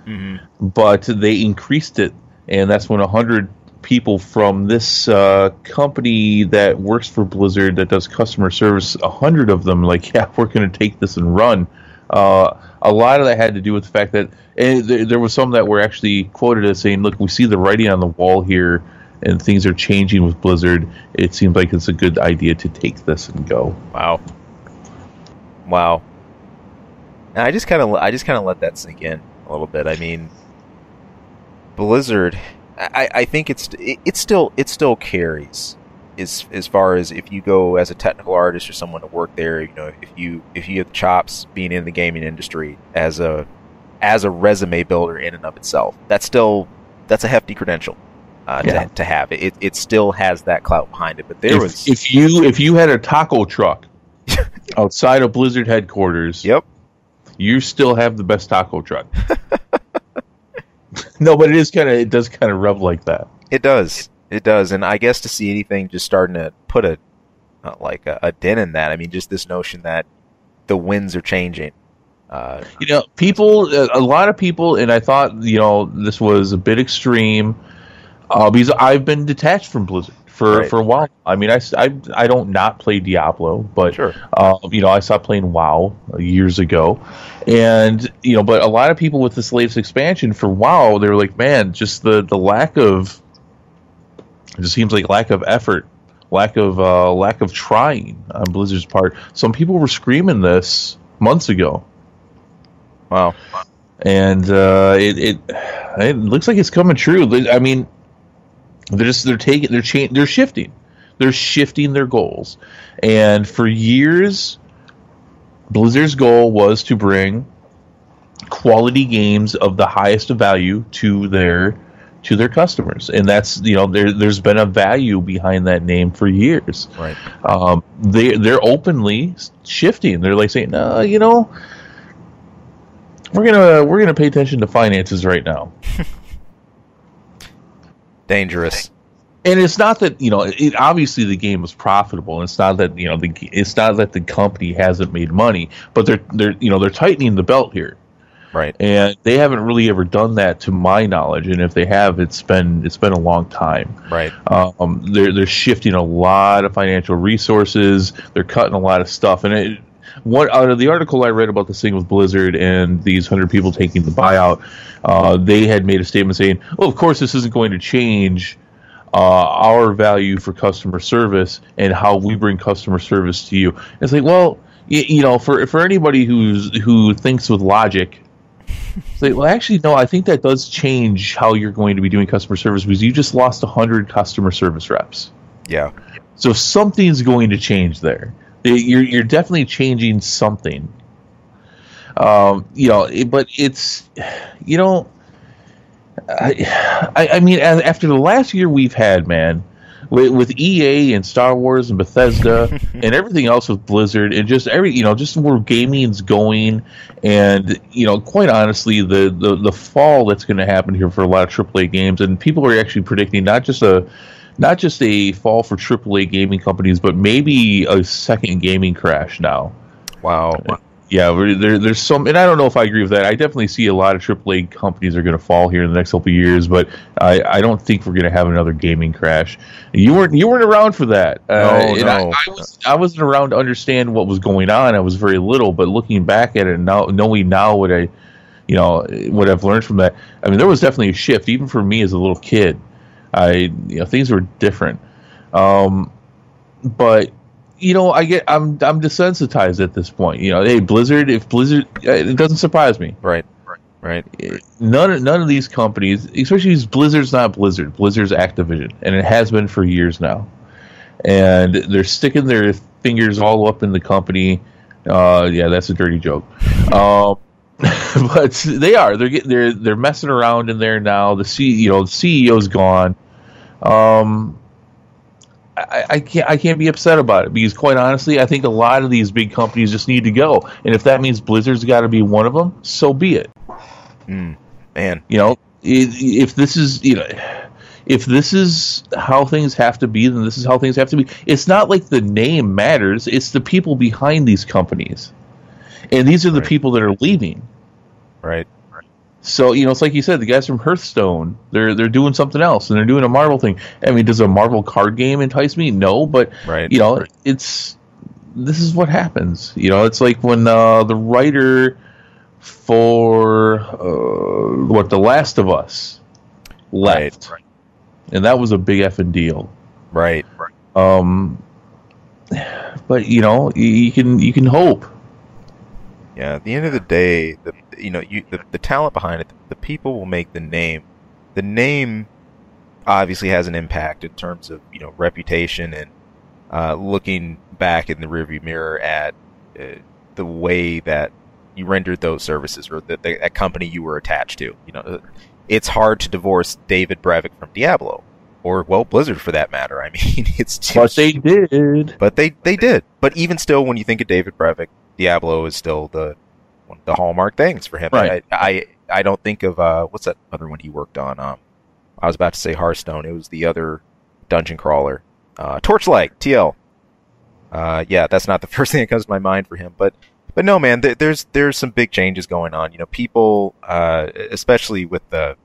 but they increased it, and that's when 100 people from this company that works for Blizzard that does customer service, 100 of them, we're going to take this and run. A lot of that had to do with the fact that there was some that were actually quoted as saying, look, we see the writing on the wall here, and things are changing with Blizzard. It seems like it's a good idea to take this and go. Wow. And I just kind of let that sink in a little bit. I mean, Blizzard, I think it still carries as far as if you go as a technical artist or someone to work there. If you have chops being in the gaming industry as a resume builder in and of itself, that's a hefty credential. To have it still has that clout behind it. But if you had a taco truck outside of Blizzard headquarters, you still have the best taco truck. No, but it does kind of rub like that. It does, and I guess to see anything just starting to put a dent in that. I mean, just this notion that the winds are changing. A lot of people, and I thought this was a bit extreme. Because I've been detached from Blizzard for a while. I mean, I don't not play Diablo, but sure. I stopped playing WoW years ago, and but a lot of people with this latest expansion for WoW, they were like, man, just the lack of, it just seems like lack of effort, lack of trying on Blizzard's part. Some people were screaming this months ago. Wow. And it looks like it's coming true. I mean, they're shifting their goals, and for years Blizzard's goal was to bring quality games of the highest value to their customers, and that's, there's been a value behind that name for years. Right. They're openly shifting. They're like saying, no, we're gonna pay attention to finances right now. Dangerous. And it's not that, obviously the game was profitable. It's not that, it's not that the company hasn't made money, but they're tightening the belt here. Right. And they haven't really ever done that, to my knowledge. And if they have, it's been a long time. Right. They're shifting a lot of financial resources. They're cutting a lot of stuff. And what out of the article I read about this thing with Blizzard and these 100 people taking the buyout, they had made a statement saying, "Well, of course, this isn't going to change our value for customer service and how we bring customer service to you." And it's like, well, for anybody who thinks with logic, it's like, well, actually, no, I think that does change how you're going to be doing customer service, because you just lost 100 customer service reps. Yeah. So something's going to change there. You're definitely changing something. But it's, I mean, after the last year we've had, man, with EA and Star Wars and Bethesda and everything else with Blizzard, and just just where gaming's going, and quite honestly, the fall that's going to happen here for a lot of AAA games, and people are actually predicting not just a fall for AAA gaming companies, but maybe a second gaming crash now. Wow. Yeah, there's some, and I don't know if I agree with that. I definitely see a lot of AAA companies are going to fall here in the next couple of years, but I don't think we're going to have another gaming crash. You weren't around for that. No. I wasn't around to understand what was going on. I was very little, but looking back at it now, knowing now what I've learned from that, I mean, there was definitely a shift, even for me as a little kid. Things were different, but. I'm desensitized at this point. Hey, Blizzard. If Blizzard, it doesn't surprise me. Right. None of these companies, especially Blizzard's not Blizzard. Blizzard's Activision, and it has been for years now. And they're sticking their fingers all up in the company. Yeah, that's a dirty joke. But they are. They're messing around in there now. The CEO's gone. I can't be upset about it, because quite honestly, I think a lot of these big companies just need to go, and if that means Blizzard's got to be one of them, so be it. Man, if this is how things have to be, then this is how things have to be. It's not like the name matters; it's the people behind these companies, and these are the people that are leaving. Right. So, it's like you said, the guys from Hearthstone, they're doing something else, and they're doing a Marvel thing. I mean, does a Marvel card game entice me? No, but, this is what happens. It's like when the writer for, The Last of Us left. Right. And that was a big effing deal. Right. But, you can hope. Yeah, at the end of the day, the talent behind it, the people will make the name. The name obviously has an impact in terms of reputation and looking back in the rearview mirror at the way that you rendered those services, or that company you were attached to. It's hard to divorce David Brevik from Diablo, or Blizzard for that matter. I mean, it's just, but they did. But they did. But even still, when you think of David Brevik, Diablo is still one of the hallmark things for him. Right. I don't think of what's that other one he worked on? I was about to say Hearthstone. It was the other dungeon crawler, Torchlight TL. Yeah, that's not the first thing that comes to my mind for him. But no, man, there's some big changes going on. People, especially with the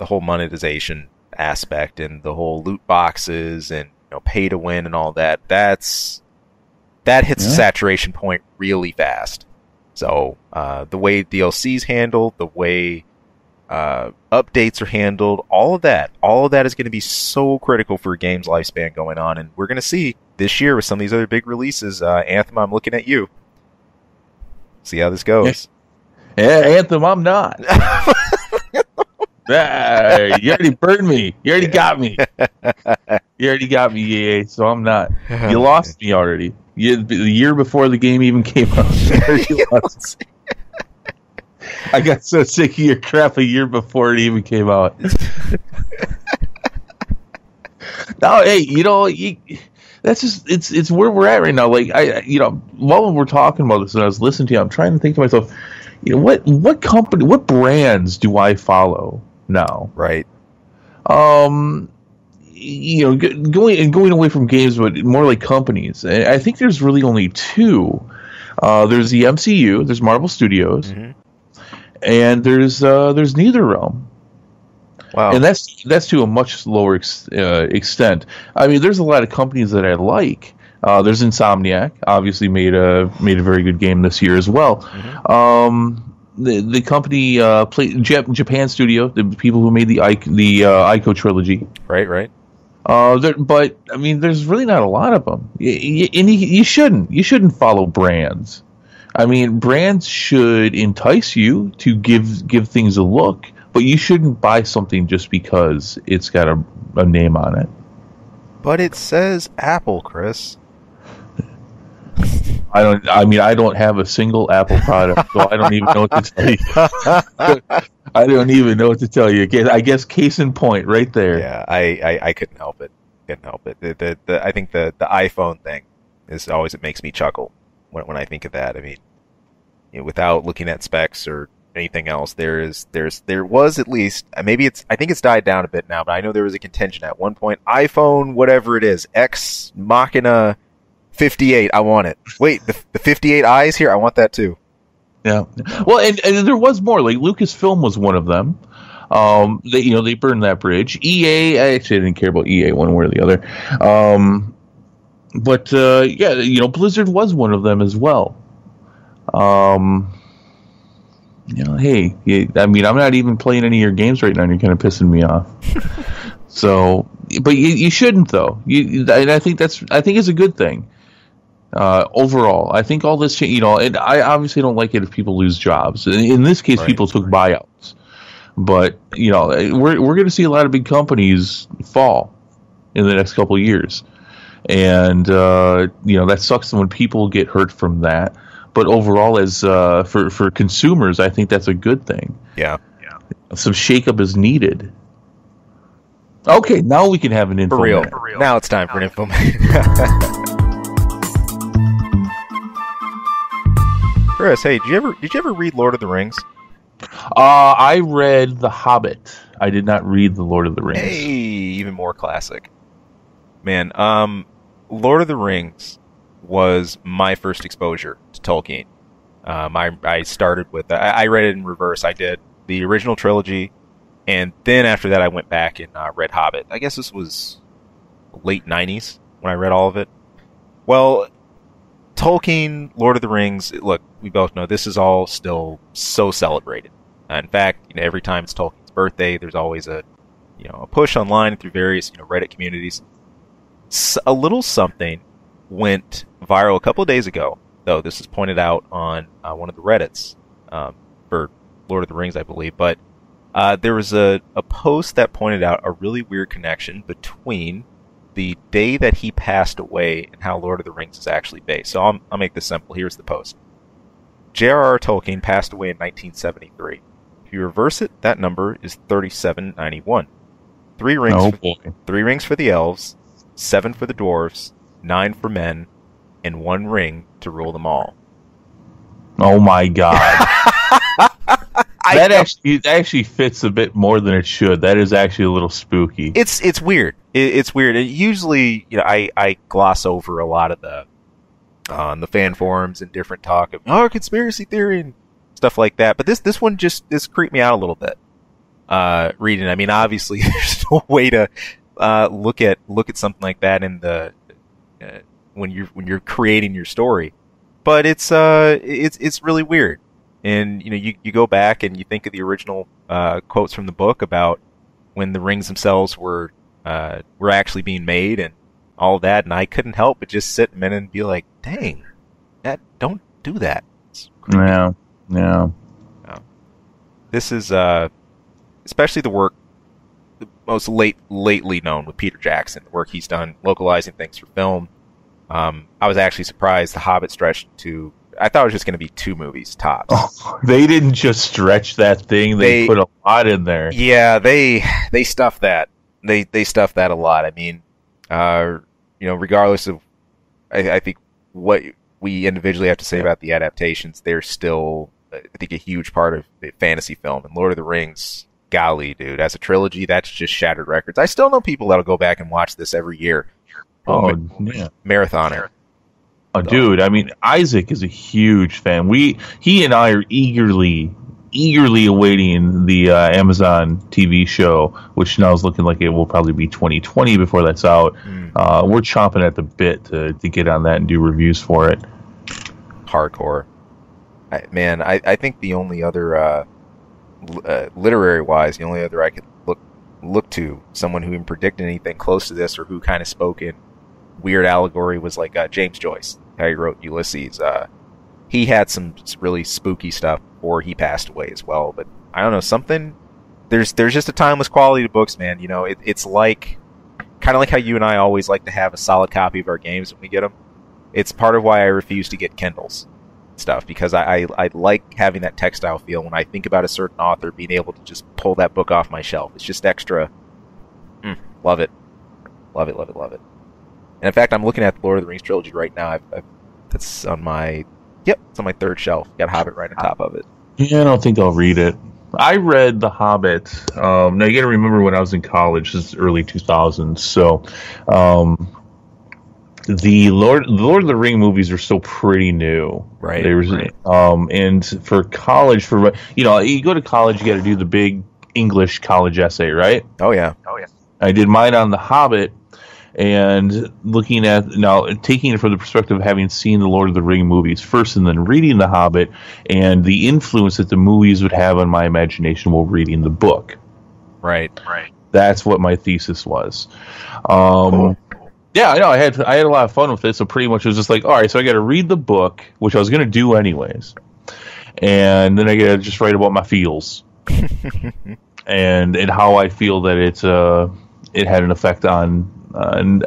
whole monetization aspect and the whole loot boxes and pay to win and all that. That hits a saturation point really fast. So the way DLC's handled, the way updates are handled, all of that is going to be so critical for a game's lifespan going on. And we're going to see this year with some of these other big releases. Anthem, I'm looking at you. See how this goes. Yeah, Anthem, I'm not. You already burned me. You already got me. You already got me, EA, so I'm not. You lost me already. The year before the game even came out. I got so sick of your crap a year before it even came out. No, hey, that's just it's where we're at right now. Like while we're talking about this and I was listening to you, I'm trying to think to myself, what company, what brands do I follow now? Right. Going away from games, but more like companies. I think there's really only two. There's the MCU, there's Marvel Studios, and there's NetherRealm. Wow. And that's to a much lower extent. I mean, there's a lot of companies that I like. There's Insomniac, obviously made a very good game this year as well. The company Japan Studio, the people who made the Ico trilogy. Right. But I mean, there's really not a lot of them. And you shouldn't follow brands. I mean, brands should entice you to give things a look. But you shouldn't buy something just because it's got a name on it. But it says Apple, Chris. I don't have a single Apple product, so I don't even know what to tell you. I don't even know what to tell you. I guess case in point, right there. Yeah, I couldn't help it. I think the iPhone thing is always, it makes me chuckle when I think of that. I mean, without looking at specs or anything else, there was at least, maybe I think it's died down a bit now, but I know there was a contention at one point, iPhone whatever it is, X Machina 58, I want it. Wait, the 58i is here, I want that too. Yeah, well, and there was more. Like Lucasfilm was one of them. They burned that bridge. EA, I actually didn't care about EA one way or the other. But Blizzard was one of them as well. Hey, I mean, I'm not even playing any of your games right now, and you're kind of pissing me off. So, but you shouldn't, though. And I think it's a good thing. Overall, I think all this, and I obviously don't like it if people lose jobs. In this case, people took buyouts. But we're going to see a lot of big companies fall in the next couple of years, and that sucks when people get hurt from that. But overall, as for consumers, I think that's a good thing. Yeah. Some shakeup is needed. Okay, now we can have an info. For real. Now it's time for an info. Chris, hey, did you ever read Lord of the Rings? I read The Hobbit. I did not read The Lord of the Rings. Hey, even more classic. Man, Lord of the Rings was my first exposure to Tolkien. I started with I read it in reverse. I did the original trilogy, and then after that I went back and read Hobbit. I guess this was late 90s when I read all of it. Well, Tolkien, Lord of the Rings, look, we both know this is all still so celebrated. In fact, every time it's Tolkien's birthday, there's always a push online through various Reddit communities. A little something went viral a couple of days ago, though this is pointed out on one of the Reddits for Lord of the Rings, I believe. But there was a post that pointed out a really weird connection between the day that he passed away and how Lord of the Rings is actually based. So I'll make this simple. Here's the post. J.R.R. Tolkien passed away in 1973. If you reverse it, that number is 3791. 3 rings for the elves, 7 for the dwarves, 9 for men, and 1 ring to rule them all. Oh my god. That actually fits a bit more than it should. That is actually a little spooky. It's weird. It's weird. And usually, I gloss over a lot of the on the fan forums and different talk of conspiracy theory and stuff like that. But this one this creeped me out a little bit. Reading. I mean, obviously, there's no way to look at something like that in the when you're creating your story. But it's really weird. And you go back and you think of the original quotes from the book about when the rings themselves were actually being made and all that, and I couldn't help but just sit a minute and be like, "Dang, don't do that." Yeah. This is especially the work most lately known with Peter Jackson, the work he's done localizing things for film. I was actually surprised The Hobbit stretched to. I thought it was just going to be 2 movies tops. Oh, they didn't just stretch that thing; they put a lot in there. Yeah, they stuffed that. They stuffed that a lot. I mean, regardless of, I think what we individually have to say about the adaptations, they're still, I think, a huge part of the fantasy film. And Lord of the Rings, golly, dude, as a trilogy, that's just shattered records. I still know people that'll go back and watch this every year. Marathoner. Oh, dude, I mean, Isaac is a huge fan. He and I are eagerly awaiting the Amazon TV show, which now is looking like it will probably be 2020 before that's out. We're chomping at the bit to get on that and do reviews for it. Hardcore. I think the only other, literary-wise, the only other I could look to, someone who even predicted anything close to this or who kind of spoke in weird allegory was like James Joyce. How he wrote Ulysses. He had some really spooky stuff before he passed away as well. But I don't know, something. There's just a timeless quality to books, man. You know, it's like kind of like how you and I always like to have a solid copy of our games when we get them. It's part of why I refuse to get Kindles stuff, because I like having that textile feel when I think about a certain author, being able to just pull that book off my shelf. It's just extra. Love it. Love it, love it, love it. And in fact, I'm looking at the Lord of the Rings trilogy right now. That's on my, it's on my 3rd shelf. Got Hobbit right on top of it. Yeah, I don't think I'll read it. I read The Hobbit. Now you got to remember when I was in college, this is early 2000s. So, the Lord of the Ring movies are still pretty new, right? And for college, you go to college, you got to do the big English college essay, right? Oh yeah. I did mine on The Hobbit. And looking at taking it from the perspective of having seen the Lord of the Ring movies first and then reading The Hobbit, and the influence that the movies would have on my imagination while reading the book. Right. That's what my thesis was. Cool. Yeah, I know. I had a lot of fun with it. So pretty much it was just like, all right, so I got to read the book, which I was going to do anyways, and then I got to just write about my feels and how I feel that it had an effect on. And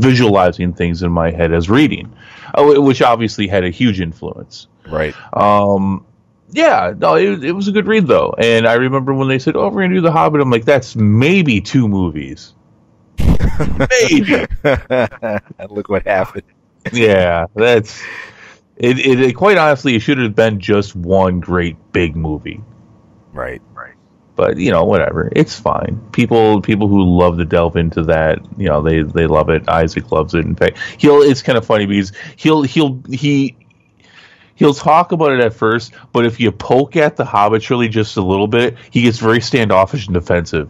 visualizing things in my head as reading, which obviously had a huge influence. Right. It was a good read though, and I remember when they said, "Oh, we're gonna do The Hobbit," I'm like, "That's maybe 2 movies, maybe." And look what happened. Yeah, that's it. Quite honestly, it should have been just one great big movie. Right. But whatever, it's fine. People who love to delve into that, they love it. Isaac loves it. In fact, it's kind of funny because he'll talk about it at first, but if you poke at the Hobbit trilogy just a little bit, he gets very standoffish and defensive.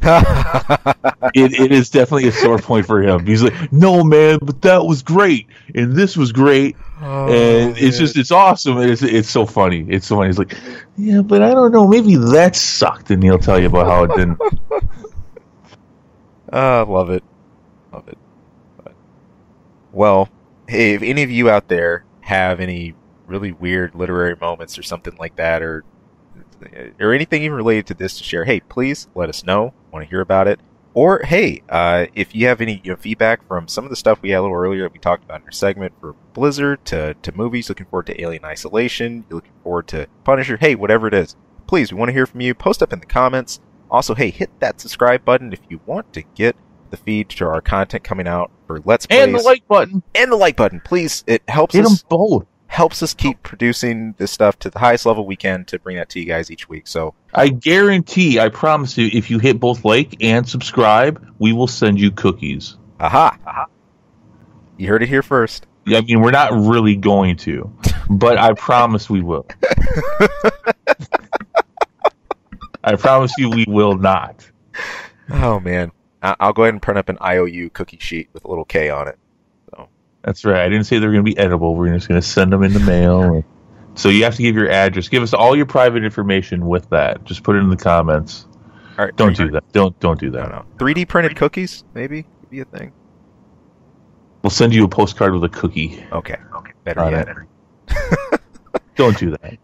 It is definitely a sore point for him. He's like, "No, man, but that was great, and this was great." And it's awesome. It's so funny. It's so funny. He's like, "Yeah, but I don't know. Maybe that sucked." And he'll tell you about how it didn't. Love it. Well, hey, if any of you out there have any really weird literary moments or something like that, or anything even related to this to share, hey, please let us know. Want to hear about it. Or, hey, if you have any feedback from some of the stuff we had a little earlier that we talked about in our segment, for Blizzard to movies, looking forward to Alien Isolation, you're looking forward to Punisher, hey, whatever it is, please, we want to hear from you. Post up in the comments. Also, hey, hit that subscribe button if you want to get the feed to our content coming out for Let's Plays. And the like button. And the like button, please. It helps us. Hit them both. Helps us keep producing this stuff to the highest level we can to bring that to you guys each week. So I promise you, if you hit both like and subscribe, we will send you cookies. Aha. You heard it here first. I mean, we're not really going to, but I promise we will. I promise you we will not. Oh, man. I'll go ahead and print up an IOU cookie sheet with a little K on it. That's right. I didn't say they were going to be edible. We're just going to send them in the mail. So you have to give your address. Give us all your private information with that. Just put it in the comments. All right. Don't do that. Don't do that. No. 3D printed cookies, maybe, could be a thing. We'll send you a postcard with a cookie. Okay. Better yet. Don't do that.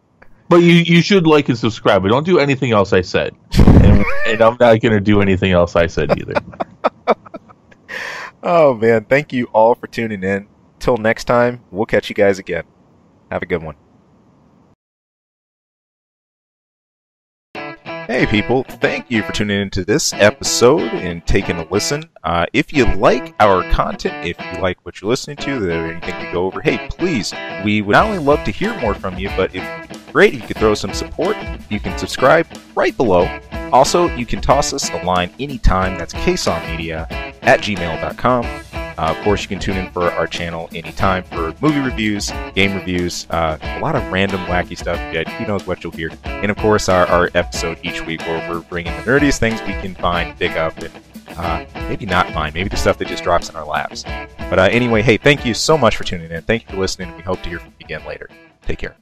But you should like and subscribe. But don't do anything else I said. And I'm not going to do anything else I said either. Oh, man. Thank you all for tuning in. till next time, we'll catch you guys again. Have a good one. Hey people, thank you for tuning into this episode and taking a listen. If you like our content, if you like what you're listening to, if there's anything we go over, hey, please, we would not only love to hear more from you, but if great if you could throw some support. You can subscribe right below. Also, you can toss us a line anytime. That's ksawmedia@gmail.com. Of course, you can tune in for our channel anytime for movie reviews, game reviews, a lot of random wacky stuff. Who knows what you'll hear. And of course, our episode each week where we're bringing the nerdiest things we can find, pick up, and maybe not find. Maybe the stuff that just drops in our laps. But anyway, hey, thank you so much for tuning in. Thank you for listening. We hope to hear from you again later. Take care.